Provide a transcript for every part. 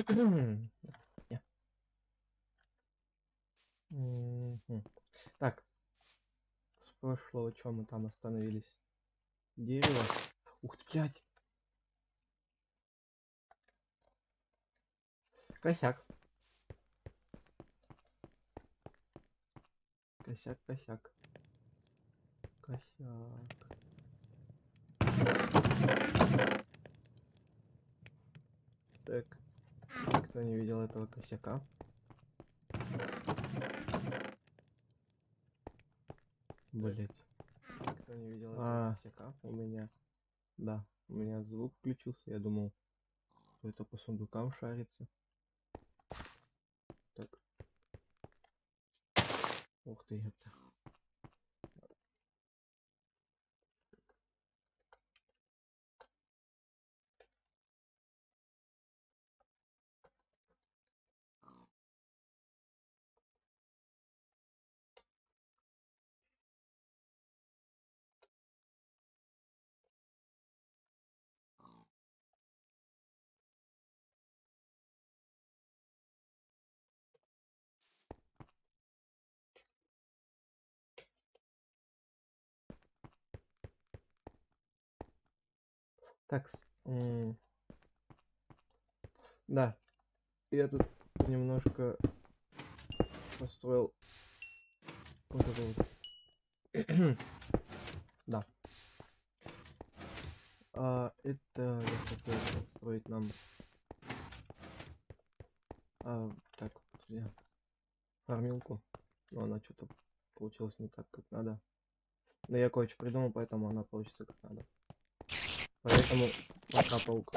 Не. Мгм. Так, с прошлого чё мы там остановились? Дерево. Ух ты, блядь. Косяк. Косяк, косяк. Косяк. Так, кто не видел этого косяка? Блять. Кто не видел этого косяка? У меня... Да, у меня звук включился, я думал, что это по сундукам шарится. Так. Ух ты, ёпта. Так, да, я тут немножко построил вот это вот. Да. Это я хотел построить нам... так, подожди. Фармилку. Но она что-то получилась не так, как надо. Но я кое-что придумал, поэтому она получится как надо. Поэтому пока паук.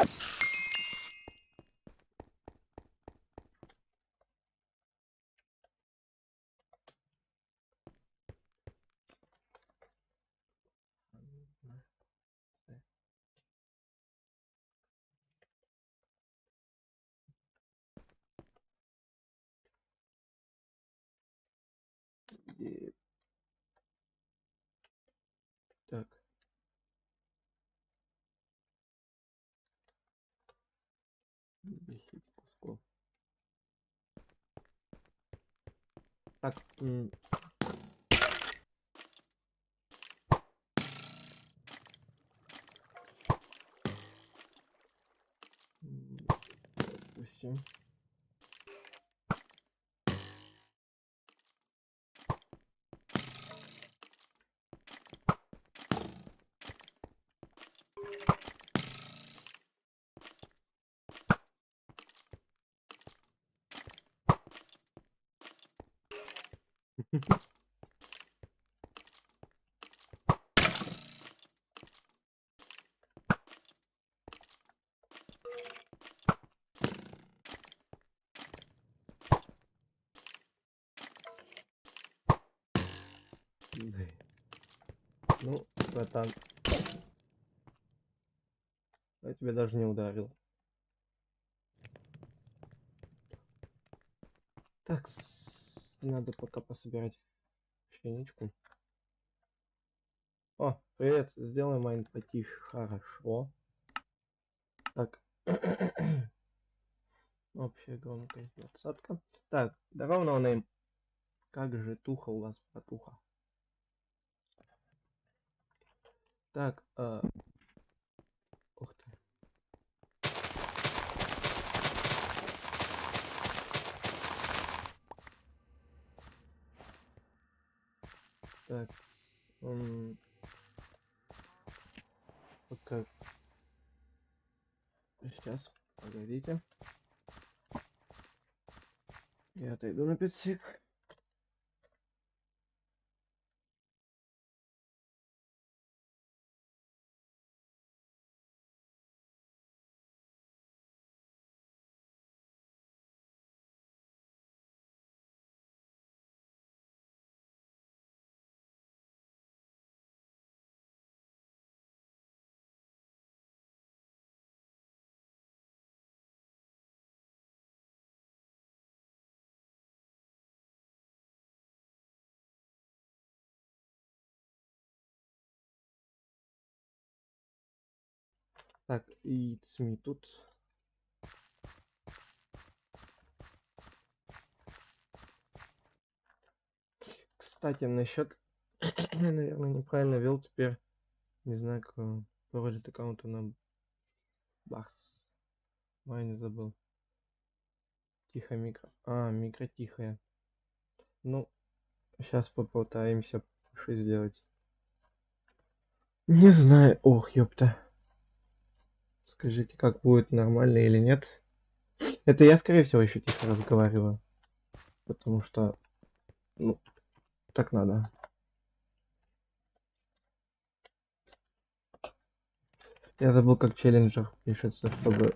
И... Так. 10 кусков. Так, допустим. Ну, братан, я тебя даже не ударил. Так, надо пока пособирать пшеничку. О, привет, сделай майн потише, хорошо. Так, общая громкость 20. Так, здорово, ноунейм. Как же туха у вас, братуха? Так, ух ты. Так, пока... Сейчас, погодите. Я отойду на 5 сек. Так, и СМИ тут. Кстати, насчет, наверное, неправильно вел теперь, не знаю, как пароль от аккаунта на Бахс. Ой, не забыл. Тихо микро. Микро тихое. Ну, сейчас попытаемся что сделать. Не знаю. Ох, ёпта. Скажите, как будет, нормально или нет? Это я, скорее всего, еще тихо разговариваю. Потому что, ну, так надо. Я забыл, как челленджер пишется, чтобы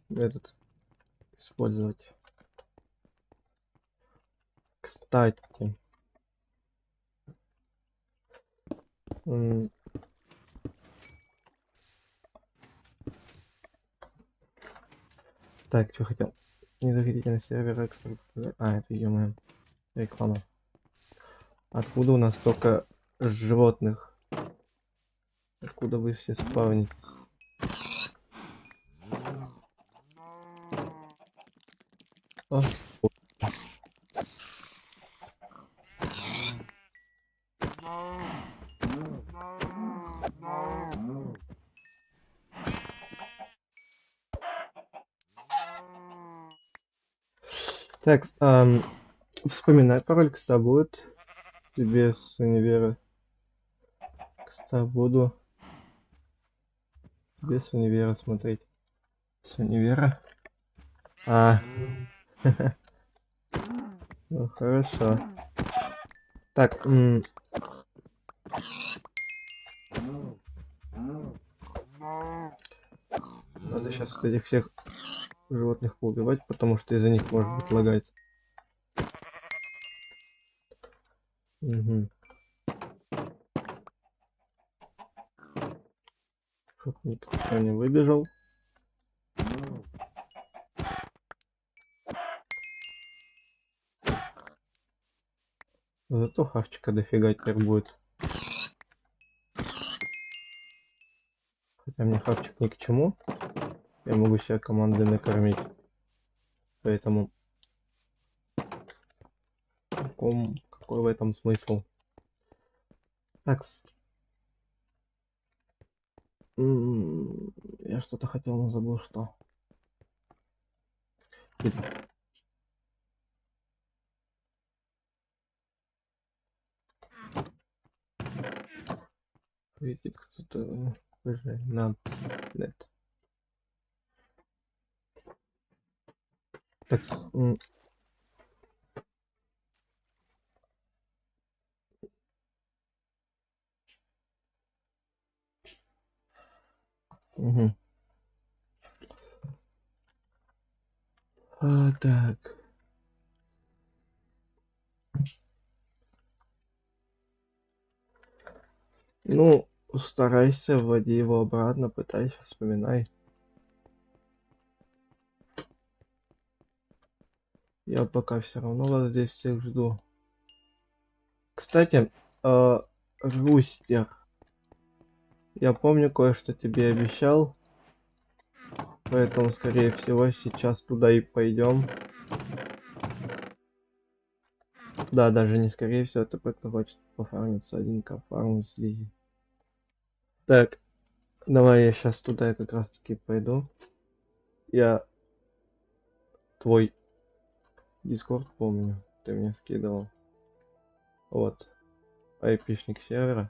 этот использовать. Кстати. Так, что хотел? Не заходите на сервер, это ё-моё, реклама. Откуда у нас столько животных? Откуда вы все спавнитесь? А, Так, вспоминай пароль, кста будет. Тебе с универа. Кста буду. Тебе с универа смотреть. С универа? Ну хорошо. Так, надо сейчас этих всех животных поубивать, потому что из-за них может быть лагать. Угу. Чтоб никто не выбежал. Зато хавчика дофига теперь будет. Хотя мне хавчик ни к чему. Я могу себя командой накормить. Поэтому какой в этом смысл? Так, я что-то хотел, но забыл что. Видит кто-то уже на нет. Так, угу. Так. Ну, старайся, вводи его обратно, пытайся, вспоминай. Я пока все равно вас здесь всех жду. Кстати, Рустер, я помню, кое-что тебе обещал, поэтому, скорее всего, сейчас туда и пойдем. Да, даже не скорее всего, это просто хочет пофармиться один фарм слизи. Так, давай я сейчас туда как раз таки пойду. Я твой дискорд помню, ты мне скидывал. Вот, айпишник сервера.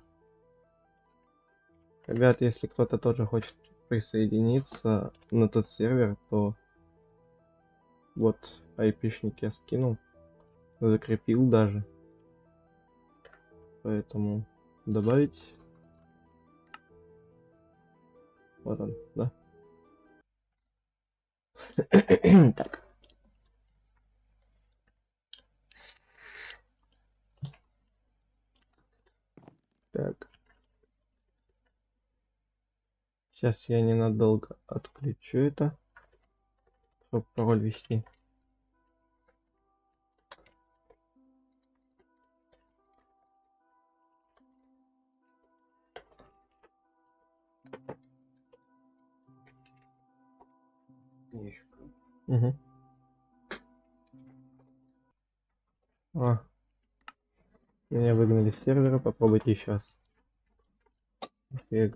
Ребят, если кто-то тоже хочет присоединиться на тот сервер, то вот айпишник я скинул, закрепил даже. Поэтому добавить. Вот он, да? Так. Так. Сейчас я ненадолго отключу это, чтобы пароль ввести. Угу. Меня выгнали с сервера, попробуйте еще раз. Я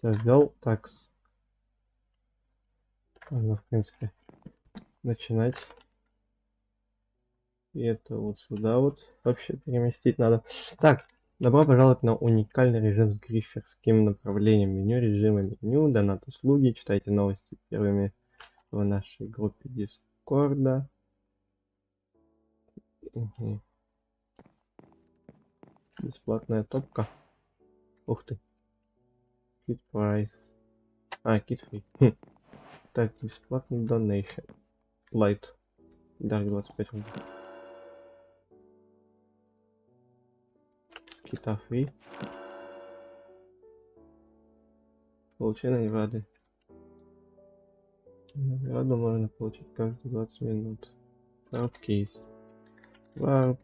ввел такс. Можно, в принципе, начинать. И это вот сюда вот вообще переместить надо. Так, добро пожаловать на уникальный режим с гриферским направлением меню, режима меню, донат услуги. Читайте новости первыми в нашей группе Дискорда. Угу. Бесплатная топка. Ух ты. Kit Price. Kit Free. Хм. Так, бесплатный Donation. Light. Dark 25 рублей. Кита Free. Получай награды. Награду можно получить каждые 20 минут. Warp Case. Warp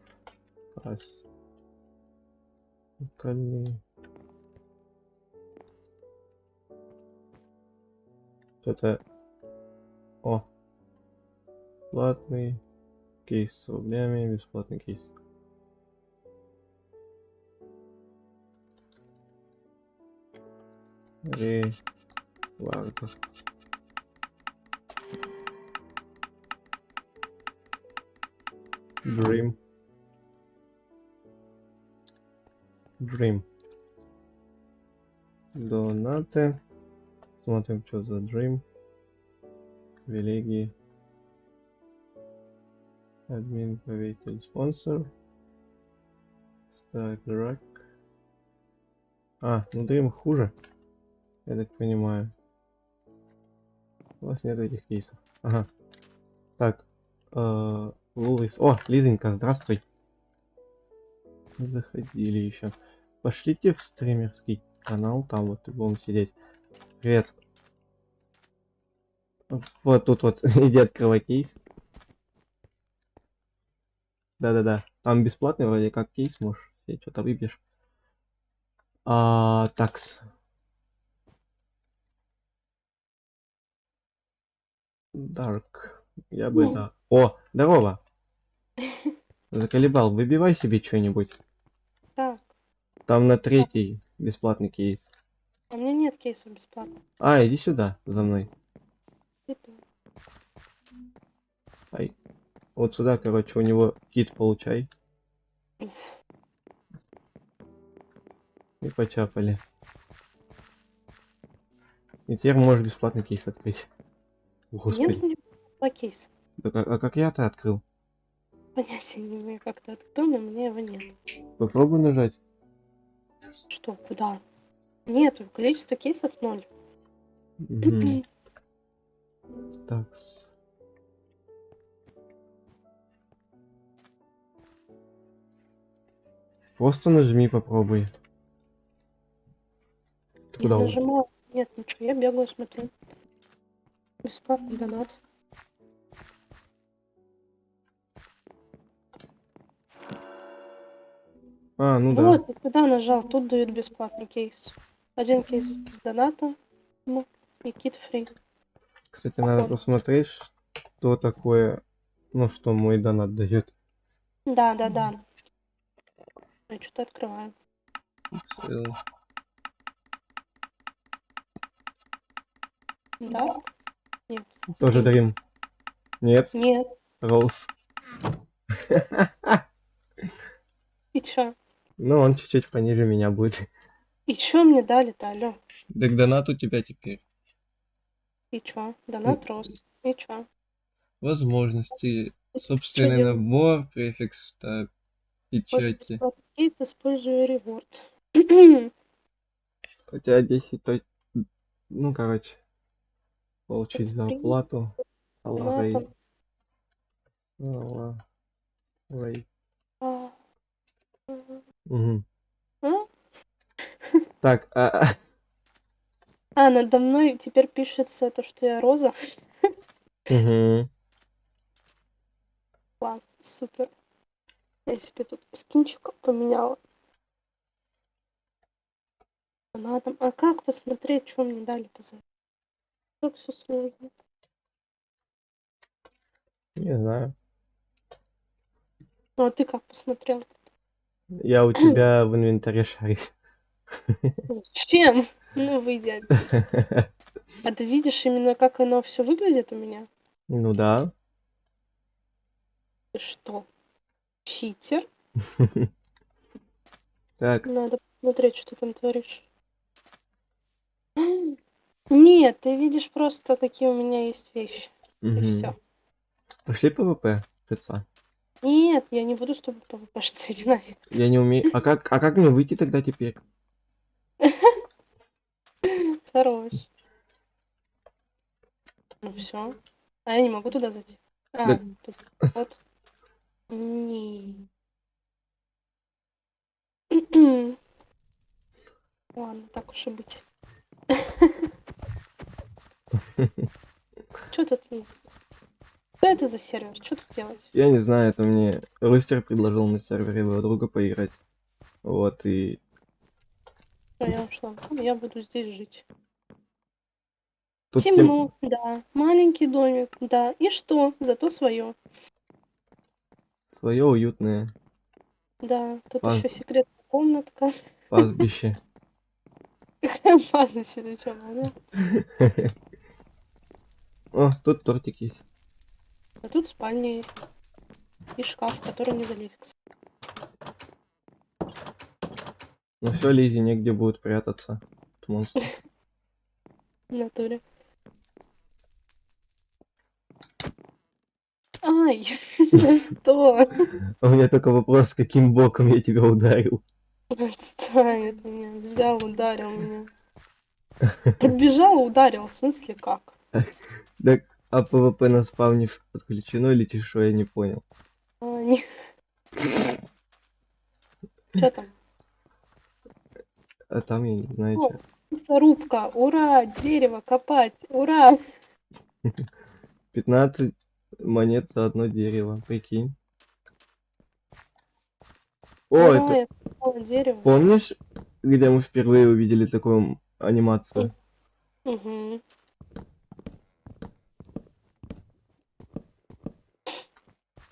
Pass. Уникальный. Это... О! Платный кейс с рублями, бесплатный кейс. Ревард. Dream. Dream. Донаты. Смотрим, что за Dream. Привилегии. Админ, правитель, спонсор. Старый дурак. Ну Dream хуже. Я так понимаю. У вас нет этих кейсов. Ага. Так. Лулис. О, Лизонька, здравствуй. Заходили еще. Пошлите в стримерский канал, там вот и будем сидеть. Привет. Вот тут вот иди открывай кейс. Да-да-да. Там бесплатный вроде как кейс, можешь себе что-то выбьешь. Такс. Dark. Я бы да. О, здорово. Заколебал. Выбивай себе что-нибудь. Так, Там на третий бесплатный кейс. у меня нет кейсов бесплатно. Иди сюда, за мной. Иду. Ай. Вот сюда, короче, у него кит получай. И почапали. И теперь можешь бесплатный кейс открыть. Господи. Нет у меня два кейса. Так, как я-то открыл? Понятия не имею, как ты открыл, но у меня его нет. Попробуй нажать. Что, куда? Нету, количество кейсов 0. Угу. Такс. Просто нажми, попробуй. Ты Я куда? нажимаю. Нет, ничего, я бегаю, смотрю. Бесплатный донат. Ну да. Вот, ты куда нажал? Тут дают бесплатный кейс. Один кейс с доната. И кит фри. Кстати, надо посмотреть, что такое, что мой донат дает. Да. Я что-то открываю. Да? Нет. Тоже Dream. Нет. Нет. Роуз. И чё? Он чуть-чуть пониже меня будет. И чё мне дали-то, алё? Так донат у тебя теперь. И чё? Донат рос. И чё? Возможности. Собственный набор, префикс, печати. Кейс, использую реворд. Хотя 10, короче, получить зарплату. Аларей. Угу. Так, надо мной теперь пишется то, что я Роза. Угу. Класс, супер. Я себе тут скинчик поменяла. Надо. А как посмотреть, что мне дали-то за это? Как все сложно. Не знаю. Ну, а ты как посмотрел? Я у тебя в инвентаре шарик. Чем? Ну, выйди отсюда. А ты видишь именно, как оно все выглядит у меня? Ну да. Ты что, читер? Так. Надо посмотреть, что ты там творишь. Нет, ты видишь просто, какие у меня есть вещи. И все. Пошли ПВП, пицца. Нет, я не буду с тобой PvP-шиться, иди нафиг. Я не умею. А как мне выйти тогда теперь? Хорош. Ну все. А я не могу туда зайти. А, Да, тут вот. Не. Ладно, так уж и быть. Что тут есть? Что это за сервер? Что тут делать? я не знаю, это мне Рустер предложил на сервере его друга поиграть. Вот, и А я ушла. Я буду здесь жить. тут Темно, да. Маленький домик, да. И что? Зато свое. свое уютное Да. Тут паз- еще секретная комнатка. пастбище. Пастбище, ты что, понял? О, тут тортик есть. А тут спальня есть. И шкаф, в который не залезть, кстати. Ну все, Лизи, негде будет прятаться от монстров. В натуре. Ай, за что? У меня только вопрос, каким боком я тебя ударил. Отстань от меня. Взял, ударил меня. Подбежал, ударил. В смысле как? Так, а ПВП на спавне отключено или что, я не понял. А, не... Что там? А там я не знаю, О, что. мясорубка. Ура! Дерево копать. Ура! 15 монет за одно дерево, прикинь. О, Ура, это я скопала дерево. помнишь, где мы впервые увидели такую анимацию? Угу.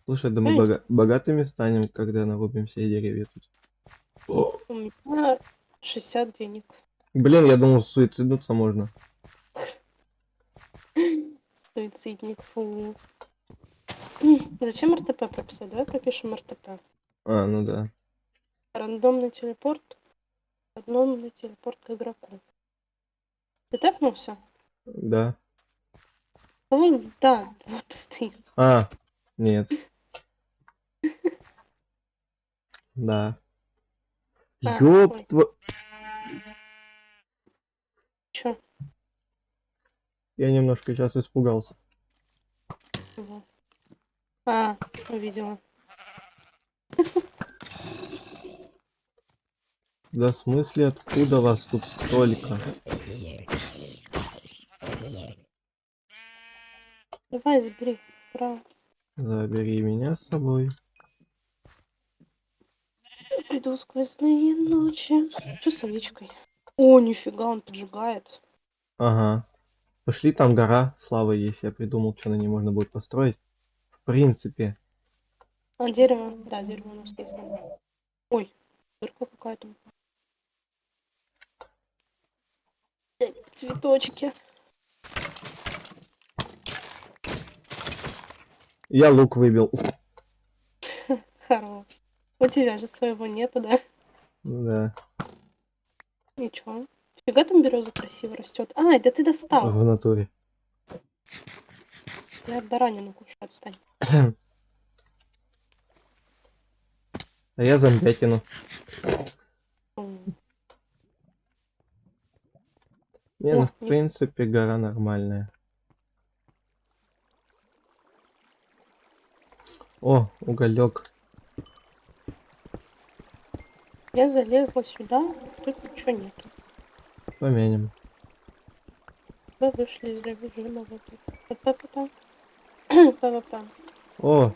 Слушай, да мы Конечно. богатыми станем, когда нарубим все деревья тут. О, У меня 60 денег. блин, я думал, суициднуться можно. Суицидник, фу. Зачем РТП прописать? Давай пропишем РТП. А, ну да. Рандомный телепорт. Рандомный телепорт к игроку. Ты тэпнулся? Да. Кого? Да, вот ты стоишь. А, нет. Да. А, Ёб ой, тво- чё? Я немножко сейчас испугался. Ага. А, увидела. Да в смысле, откуда вас тут столько? Давай, забери. Право. Забери меня с собой. Приду сквозь злые ночи. Чё с овечкой? О, нифига, он поджигает. Ага. Пошли, там гора славы есть. Я придумал, что на ней можно будет построить. В принципе. А, дерево? Да, дерево у нас есть. Наверное. Ой, дырка какая-то. Цветочки. Я лук выбил. Хорош. У тебя же своего нету, да? Да. Ничего. Фига там береза красиво растет. А, да ты достал. В натуре. Я баранину кушаю, отстань. А я зомбятину. Не, ну О, в принципе гора нормальная. О, уголек. я залезла сюда, тут ничего нету. Помянем. Мы вышли из режима ПВП. ПВП. О,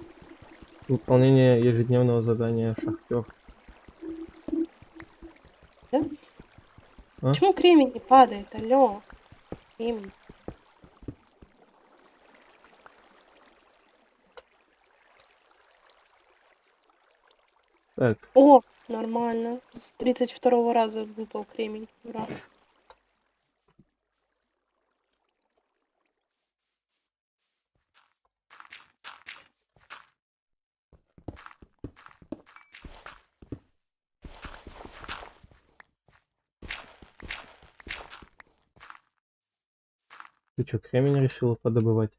выполнение ежедневного задания шахтер. Да? А? Почему кремень не падает? Алло. Кремень. Так, О, нормально. С 32-го раза выпал кремень. Ура. ты что, кремень решила подобывать?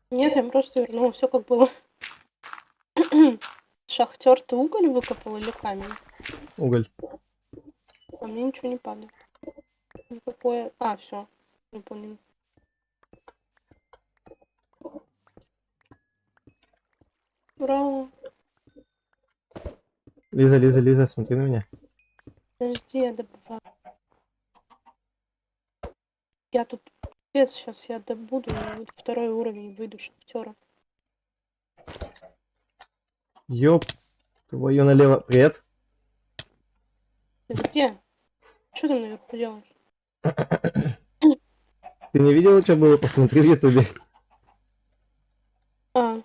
Нет, я просто вернула все как было. Шахтер, ты уголь выкопал или камень? Уголь. А мне ничего не падает. Никакое. А, все. Выполнено. Ура! Лиза, Лиза, Лиза, смотри на меня. Подожди, я добываю. Я тут пец сейчас я добуду, и вот второй уровень выйду шахтера. Ёп, твою налево. Привет. Ты где? Что там наверху делаешь? Ты не видела, что было? Посмотри в ютубе. А,